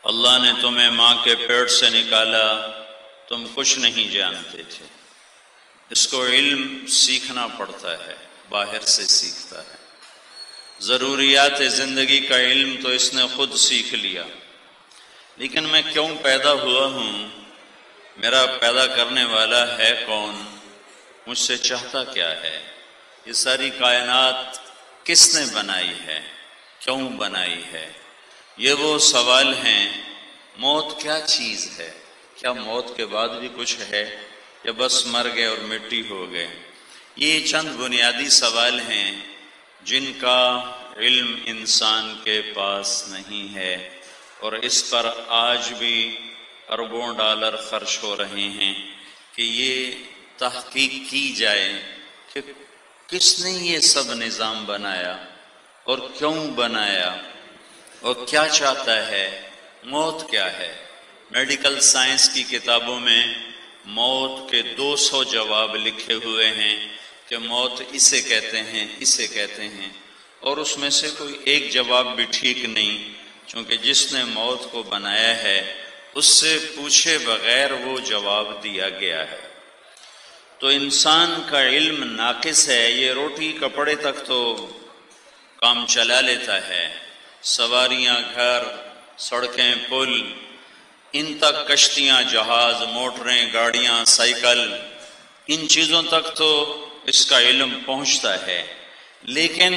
اللہ نے تمہیں ماں کے پیٹ سے نکالا، تم کچھ نہیں جانتے تھے۔ اس کو علم سیکھنا پڑتا ہے، باہر سے سیکھتا ہے۔ ضروریات زندگی کا علم تو اس نے خود سیکھ لیا، لیکن میں کیوں پیدا ہوا ہوں، میرا پیدا کرنے والا ہے کون، مجھ سے چاہتا کیا ہے، یہ ساری کائنات کس نے بنائی ہے، کیوں بنائی ہے، یہ وہ سوال ہیں۔ موت کیا چیز ہے، کیا موت کے بعد بھی کچھ ہے یا بس مر گئے اور مٹی ہو گئے؟ یہ چند بنیادی سوال ہیں جن کا علم انسان کے پاس نہیں ہے، اور اس پر آج بھی اربوں ڈالر خرچ ہو رہے ہیں کہ یہ تحقیق کی جائے کہ کس نے یہ سب نظام بنایا اور کیوں بنایا اور کیا چاہتا ہے، موت کیا ہے۔ میڈیکل سائنس کی کتابوں میں موت کے 200 جواب لکھے ہوئے ہیں کہ موت اسے کہتے ہیں، اسے کہتے ہیں، اور اس میں سے کوئی ایک جواب بھی ٹھیک نہیں، چونکہ جس نے موت کو بنایا ہے اس سے پوچھے بغیر وہ جواب دیا گیا ہے۔ تو انسان کا علم ناقص ہے، یہ روٹی کپڑے تک تو کام چلا لیتا ہے، سواریاں، گھر، سڑکیں، پل، ان تک کشتیاں، جہاز، موٹریں، گاڑیاں، سائیکل، ان چیزوں تک تو اس کا علم پہنچتا ہے، لیکن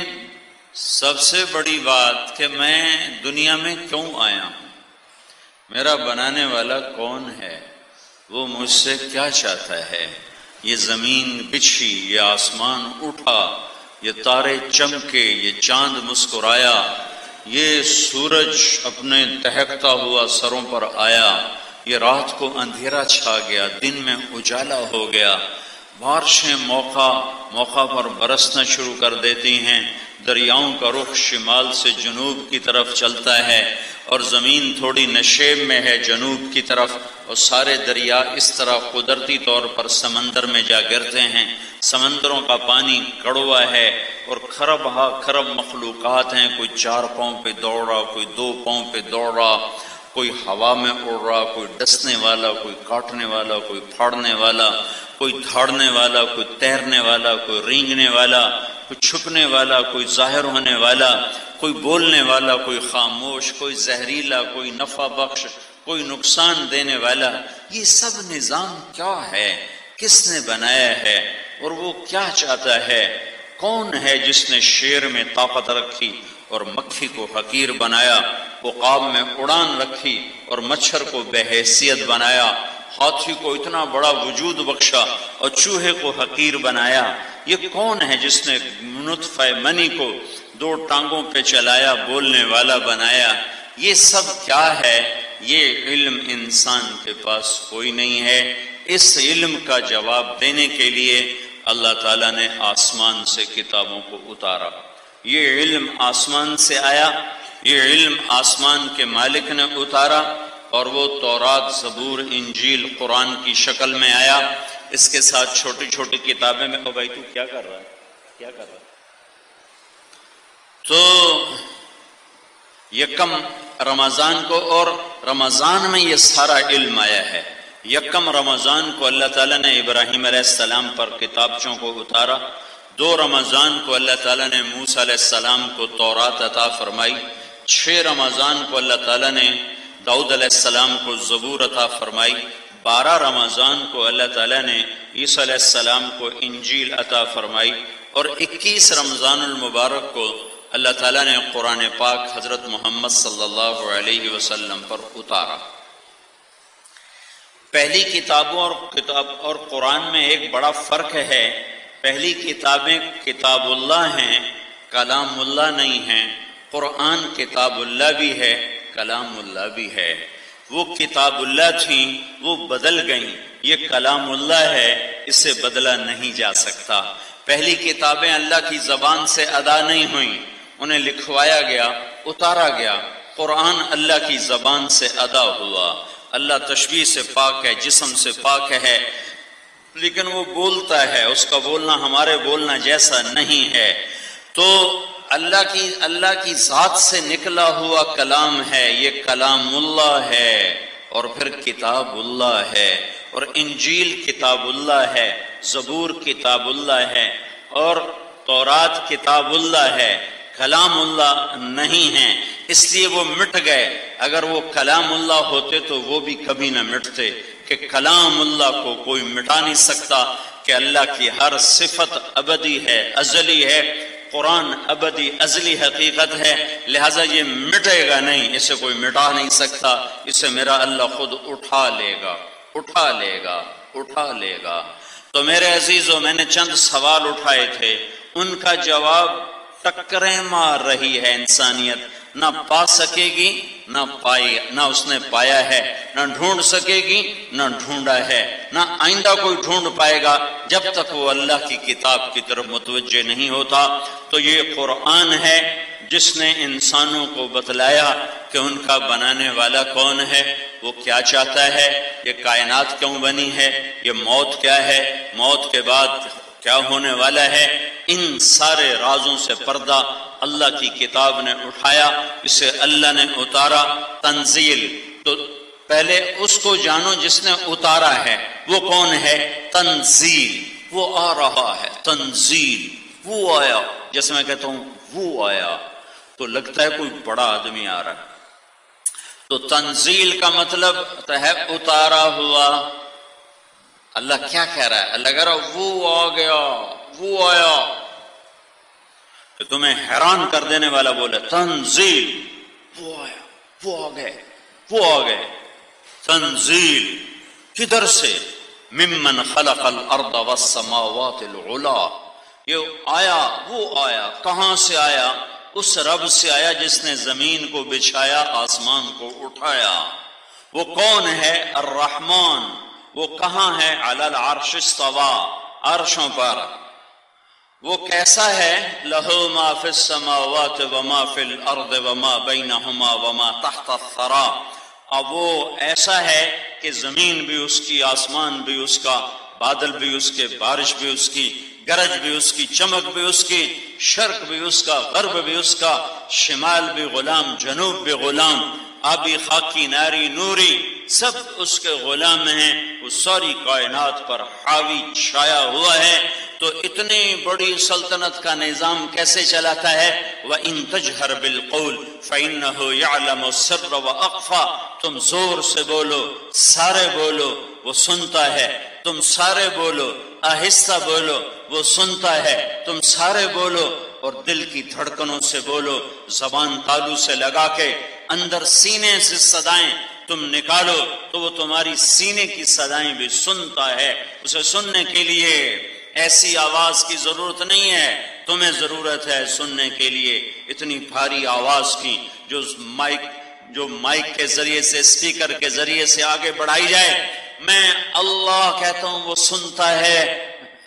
سب سے بڑی بات کہ میں دنیا میں کیوں آیا ہوں، میرا بنانے والا کون ہے، وہ مجھ سے کیا چاہتا ہے، یہ زمین بچھی، یہ آسمان اٹھا، یہ تارے چمکے، یہ چاند مسکرایا، یہ سورج اپنے دہکتا ہوا سروں پر آیا، یہ رات کو اندھیرا چھا گیا، دن میں اجالا ہو گیا، بارشیں موقع پر برسنا شروع کر دیتی ہیں، دریاؤں کا رخ شمال سے جنوب کی طرف چلتا ہے اور زمین تھوڑی نشیب میں ہے جنوب کی طرف، اور سارے دریا اس طرح قدرتی طور پر سمندر میں جا گرتے ہیں۔ سمندروں کا پانی کڑوا ہے اور کھرب مخلوقات ہیں، کوئی 4 پاؤں پہ دوڑ رہا، کوئی 2 پاؤں پہ دوڑ رہا، کوئی ہوا میں اڑ رہا، کوئی ڈسنے والا، کوئی کاٹنے والا، کوئی پھاڑنے والا، کوئی دھاڑنے والا، کوئی تیرنے والا، کوئی رینگنے والا، کوئی چھپنے والا، کوئی ظاہر ہونے والا، کوئی بولنے والا، کوئی خاموش، کوئی زہریلا، کوئی نفع بخش، کوئی نقصان دینے والا۔ یہ سب نظام کیا ہے، کس نے بنایا ہے اور وہ کیا چاہتا ہے؟ کون ہے جس نے شیر میں طاقت رکھی اور مکھی کو حقیر بنایا، عقاب میں اڑان رکھی اور مچھر کو بے حیثیت بنایا، ہاتھی کو اتنا بڑا وجود بخشا اور چوہے کو حقیر بنایا؟ یہ کون ہے جس نے نطفہ منی کو 2 ٹانگوں پہ چلایا، بولنے والا بنایا؟ یہ سب کیا ہے؟ یہ علم انسان کے پاس کوئی نہیں ہے۔ اس علم کا جواب دینے کے لیے اللہ تعالیٰ نے آسمان سے کتابوں کو اتارا۔ یہ علم آسمان سے آیا، یہ علم آسمان کے مالک نے اتارا، اور وہ تورات، زبور، انجیل، قرآن کی شکل میں آیا۔ اس کے ساتھ چھوٹی چھوٹی کتابیں میں بھائی تو کیا کر رہا ہے، کیا کر رہا ہے؟ تو یکم رمضان کو، اور رمضان میں یہ سارا علم آیا ہے۔ یکم رمضان کو اللہ تعالیٰ نے ابراہیم علیہ السلام پر کتابچوں کو اتارا، 2 رمضان کو اللہ تعالیٰ نے موسیٰ علیہ السلام کو تورات عطا فرمائی، 6 رمضان کو اللہ تعالیٰ نے داؤد علیہ السلام کو زبور عطا فرمائی، 12 رمضان کو اللہ تعالیٰ نے عیسیٰ علیہ السلام کو انجیل عطا فرمائی، اور 21 رمضان المبارک کو اللہ تعالیٰ نے قرآن پاک حضرت محمد صلی اللہ علیہ وسلم پر اتارا۔ پہلی کتابوں اور قرآن میں ایک بڑا فرق ہے۔ پہلی کتابیں کتاب اللہ ہیں، کلام اللہ نہیں ہیں۔ قرآن کتاب اللہ بھی ہے، کلام اللہ بھی ہے۔ وہ کتاب اللہ تھیں، وہ بدل گئیں، یہ کلام اللہ ہے، اسے بدلا نہیں جا سکتا۔ پہلی کتابیں اللہ کی زبان سے ادا نہیں ہوئیں، انہیں لکھوایا گیا، اتارا گیا۔ قرآن اللہ کی زبان سے ادا ہوا۔ اللہ تشبیہ سے پاک ہے، جسم سے پاک ہے، لیکن وہ بولتا ہے، اس کا بولنا ہمارے بولنا جیسا نہیں ہے۔ تو اللہ کی ذات سے نکلا ہوا کلام ہے، یہ کلام اللہ ہے، اور پھر کتاب اللہ ہے، اور انجیل کتاب اللہ ہے، زبور کتاب اللہ ہے، اور تورات کتاب اللہ ہے، کلام اللہ نہیں ہے، اس لیے وہ مٹ گئے۔ اگر وہ کلام اللہ ہوتے تو وہ بھی کبھی نہ مٹتے، کہ کلام اللہ کو کوئی مٹا نہیں سکتا، کہ اللہ کی ہر صفت ابدی ہے، ازلی ہے، قرآن ابدی ازلی حقیقت ہے، لہٰذا یہ مٹے گا نہیں، اسے کوئی مٹا نہیں سکتا، اسے میرا اللہ خود اٹھا لے گا، اٹھا لے گا، اٹھا لے گا۔ تو میرے عزیزو، میں نے چند سوال اٹھائے تھے، ان کا جواب ٹکریں مار رہی ہے انسانیت، نہ پا سکے گی، نہ اس نے پایا ہے، نہ ڈھونڈ سکے گی، نہ ڈھونڈا ہے، نہ آئندہ کوئی ڈھونڈ پائے گا جب تک وہ اللہ کی کتاب کی طرف متوجہ نہیں ہوتا۔ تو یہ قرآن ہے جس نے انسانوں کو بتلایا کہ ان کا بنانے والا کون ہے، وہ کیا چاہتا ہے، یہ کائنات کیوں بنی ہے، یہ موت کیا ہے، موت کے بعد کیا ہونے والا ہے، ان سارے رازوں سے پردہ اللہ کی کتاب نے اٹھایا، اسے اللہ نے اتارا۔ تنزیل، تو پہلے اس کو جانو جس نے اتارا ہے، وہ کون ہے؟ تنزیل، وہ آ رہا ہے، تنزیل، وہ آیا، جیسے میں کہتا ہوں وہ آیا تو لگتا ہے کوئی بڑا آدمی آ رہا ہے، تو تنزیل کا مطلب ہے اتارا ہوا۔ اللہ کیا کہہ رہا ہے؟ اللہ کہہ رہا ہے وہ آ گیا، وہ آیا، کہ تمہیں حیران کر دینے والا بولے تنزیل، وہ آیا، وہ آ گئے، وہ آ گئے۔ تنزیل کدھر سے؟ ممن خلق الارض والسماوات العلا، یہ آیا، وہ آیا، کہاں سے آیا؟ اس رب سے آیا جس نے زمین کو بچھایا، آسمان کو اٹھایا۔ وہ کون ہے؟ الرحمن۔ وہ کہاں ہے؟ علی العرش استوى، عرشوں پر۔ وہ کیسا ہے؟ لہ ما فی السماوات وما فی الارض وما بینہما وما تحت الثری۔ اب وہ ایسا ہے کہ زمین بھی اس کی، آسمان بھی اس کا، بادل بھی اس کے، بارش بھی اس کی، گرج بھی اس کی، چمک بھی اس کی، شرق بھی اس کا، غرب بھی اس کا، شمال بھی غلام، جنوب بھی غلام، آبی، خاکی، ناری، نوری، سب اس کے غلام ہیں۔ وہ ساری کائنات پر حاوی چھایا ہوا ہے۔ تو اتنی بڑی سلطنت کا نظام کیسے چلاتا ہے؟ وَإِن تَجْهَرْ بِالْقَوْلِ فَإِنَّهُ يَعْلَمُ السِّرَّ وَأَخْفَى۔ تم زور سے بولو، سارے بولو، وہ سنتا ہے۔ تم سارے بولو، آہستہ بولو، وہ سنتا ہے۔ تم سارے بولو اور دل کی دھڑکنوں سے بولو، زبان تالو سے لگا کے اندر سینے سے صدائیں تم نکالو تو وہ تمہاری سینے کی صدائیں بھی سنتا ہے۔ اسے سننے کے لیے ایسی آواز کی ضرورت نہیں ہے، تمہیں ضرورت ہے سننے کے لیے اتنی بھاری آواز کی جو مائک کے ذریعے سے، اسپیکر کے ذریعے سے آگے بڑھائی جائے۔ میں اللہ کہتا ہوں وہ سنتا ہے،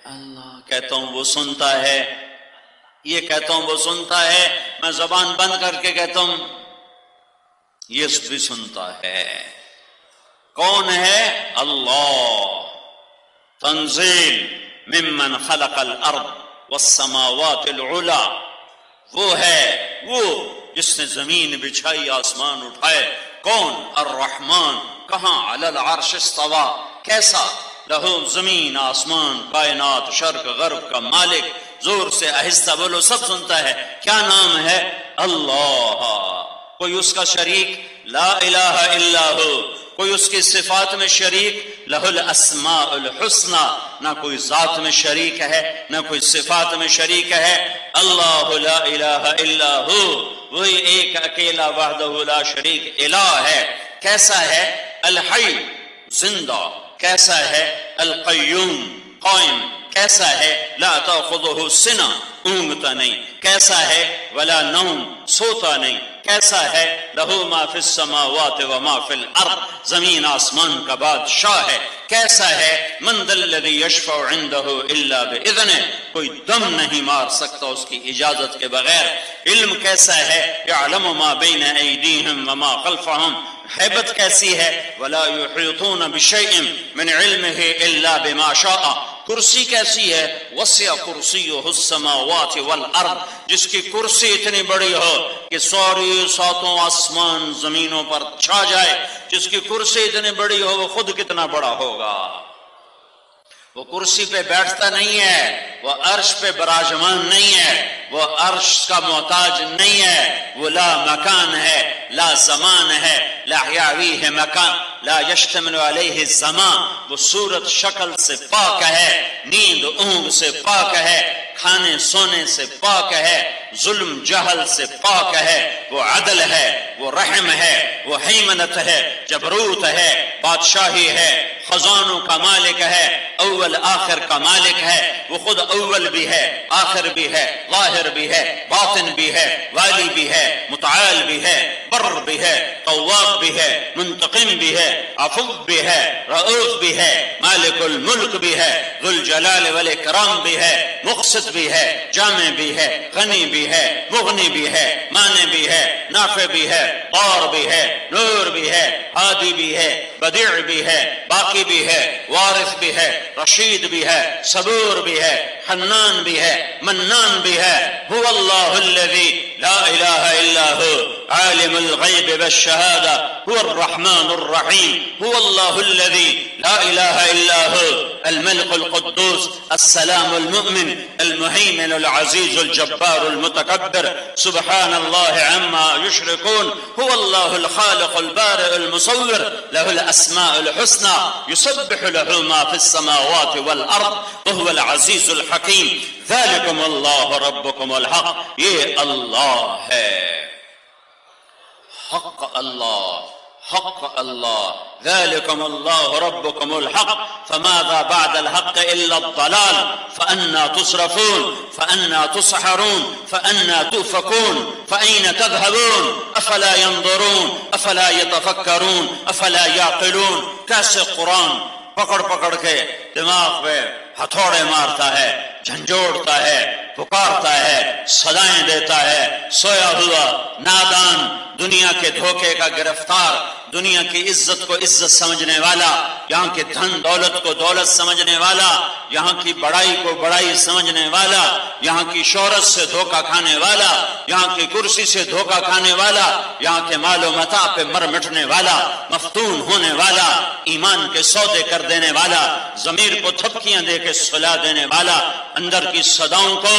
اللہ کہتا ہوں وہ سنتا ہے، یہ کہتا ہوں وہ سنتا ہے، میں زبان بند کر کے کہتا ہوں یہ بھی سنتا ہے۔ کون ہے؟ اللہ۔ تنزیل ممن خلق الارض والسماوات العلا، وہ ہے وہ جس نے زمین بچھائی، آسمان اٹھائے۔ کون؟ الرحمن۔ کہاں؟ علی العرش استوى۔ کیسا؟ لہو، زمین، آسمان، کائنات، شرق غرب کا مالک۔ زور سے آہستہ بولو، سب سنتا ہے۔ کیا نام ہے؟ اللہ۔ کوئی اس کا شریک؟ لا الہ الا ہو۔ کوئی اس کی صفات میں شریک؟ لہ الاسماء الحسنى۔ نہ کوئی ذات میں شریک ہے، نہ کوئی صفات میں شریک ہے۔ اللہ لا الہ الا ہو، وہی ایک اکیلا وحدہ لا شریک الہ ہے۔ کیسا ہے؟ الحی، زندہ۔ کیسا ہے؟ القیوم، قائم۔ کیسا ہے؟ لا تأخذہ سنہ، اونگتا نہیں۔ کیسا ہے؟ ولا نوم، سوتا نہیں۔ کیسا ہے؟ لہو ما فی السماوات وما فی الارض، زمین آسمان کا بادشاہ ہے۔ کیسا ہے؟ من ذا الذی یشفع عندہ الا باذنہ، کوئی دم نہیں مار سکتا اس کی اجازت کے بغیر۔ علم کیسا ہے؟ یعلم ما بین ایدیہم وما خلفہم، حیبت کیسی ہے؟ ولا یحیطون بشیء من علمہ الا بما شاء، کرسی کیسی ہے؟ وسع کرسیہ السماوات والارض، جس کی کرسی اتنی بڑی ہو کہ ساری ساتوں آسمان زمینوں پر چھا جائے، جس کی کرسی اتنی بڑی ہو وہ خود کتنا بڑا ہوگا۔ وہ کرسی پہ بیٹھتا نہیں ہے، وہ عرش پہ براجمان نہیں ہے، وہ عرش کا محتاج نہیں ہے، وہ لا مکان ہے، لا زمان ہے، لا یعویہ مکان، لا یشتمل علیہ الزمان، وہ صورت شکل سے پاک ہے، نیند اونگ سے پاک ہے، کھانے سونے سے پاک ہے، ظلم جہل سے پاک ہے، وہ عدل ہے، وہ رحم ہے، وہ حیمنت ہے، جبروت ہے، بادشاہی ہے، خزانوں کا مالک ہے، اول آخر کا مالک ہے، وہ خود اول بھی ہے، آخر بھی ہے، ظاہر بھی ہے، باطن بھی ہے، والی بھی ہے، متعال بھی ہے، بر بھی ہے، تواب بھی ہے، منتقم بھی ہے، عفو بھی ہے، رؤوف بھی ہے، مالک الملک بھی ہے، ذو الجلال والاکرام بھی ہے، مقسط بھی ہے، جامع بھی ہے، غنی بھی ہے، مغنی بھی ہے، مانع بھی ہے، نافع بھی ہے، طار بھی ہے، نور بھی ہے، ہادی بھی ہے، بدیع بھی ہے، باقی بھی ہے، وارث بھی ہے، رشید بھی ہے، صبور بھی ہے، حنان بھی ہے، منان بھی ہے۔ هو اللہ الذی لا الہ الا هو عالم الغیب والشہادہ هو الرحمن الرحیم۔ هو اللہ الذی لا الہ الا هو الملك القدوس السلام المؤمن المهيمن العزيز الجبار المتكبر سبحان الله عما يشركون۔ هو الله الخالق البارئ المصور له الأسماء الحسنى يسبح له ما في السماوات والأرض وهو العزيز الحكيم۔ ذلكم الله ربكم الحق، یہ اللہ ہے، حق اللہ، حق اللہ۔ ذلكم الله ربكم الحق فماذا بعد الحق إلا الضلال فأنا تصرفون فأنا تسحرون فأنا توفكون فأين تذهبون أفلا ينظرون أفلا يتفكرون أفلا يعقلون۔ کیسے قرآن پکڑ پکڑ کے دماغ پہ ہتھوڑے مارتا ہے، جھنجھوڑتا ہے، پکارتا ہے، صدائیں دیتا ہے۔ سویا ہوا نادان، دنیا کے دھوکے کا گرفتار، دنیا کی عزت کو عزت سمجھنے والا، یہاں کے دھن دولت کو دولت سمجھنے والا، یہاں کی بڑائی کو بڑائی سمجھنے والا، یہاں کی شہرت سے دھوکہ کھانے والا، یہاں کی کرسی سے دھوکہ کھانے والا، یہاں کے مال و متاع پہ مر مٹنے والا، مفتون ہونے والا، ایمان کے سودے کر دینے والا، ضمیر کو تھپکیاں دے کے سلا دینے والا، اندر کی صداؤں کو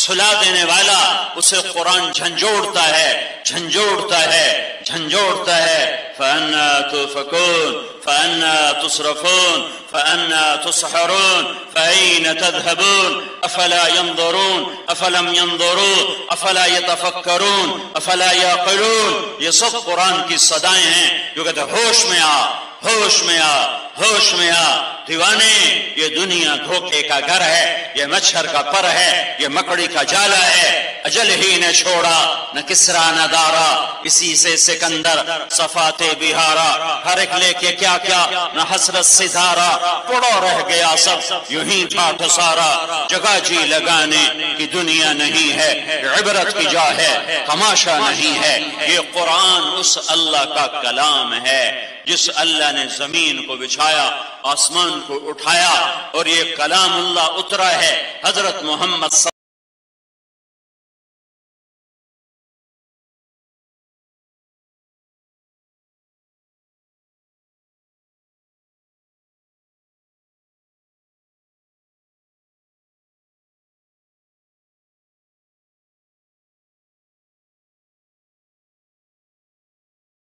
سلا دینے والا، اسے قرآن جھنجھوڑتا ہے، جھنجھوڑتا ہے، جھنجھوڑتا ہے۔ فأنا توفكون فأنا تصرفون فأنا تسحرون فأين تذهبون أفلا ينظرون أفلم ينظروا أفلا يتفكرون أفلا يعقلون۔ یہ سب قرآن کی صدائیں ہیں جو کہتے ہیں ہوش میں آ، ہوش میں آ، ہوش میں آ دیوانے، یہ دنیا دھوکے کا گھر ہے، یہ مچھر کا پر ہے، یہ مکڑی کا جالا ہے۔ اجل ہی نے چھوڑا نہ کسرا نہ دارا، اسی سے سکندر صفات بہارا، ہر ایک لے کے کیا کیا نہ حسرت ستارہ، پڑو رہ گیا سب یوں ہی ٹھاٹھ سارا۔ جگہ جی لگانے کی دنیا نہیں ہے، عبرت کی جا ہے، تماشا نہیں ہے۔ یہ قرآن اس اللہ کا کلام ہے جس اللہ نے زمین کو بچھایا، آسمان کو اٹھایا، اور یہ کلام اللہ اترا ہے حضرت محمد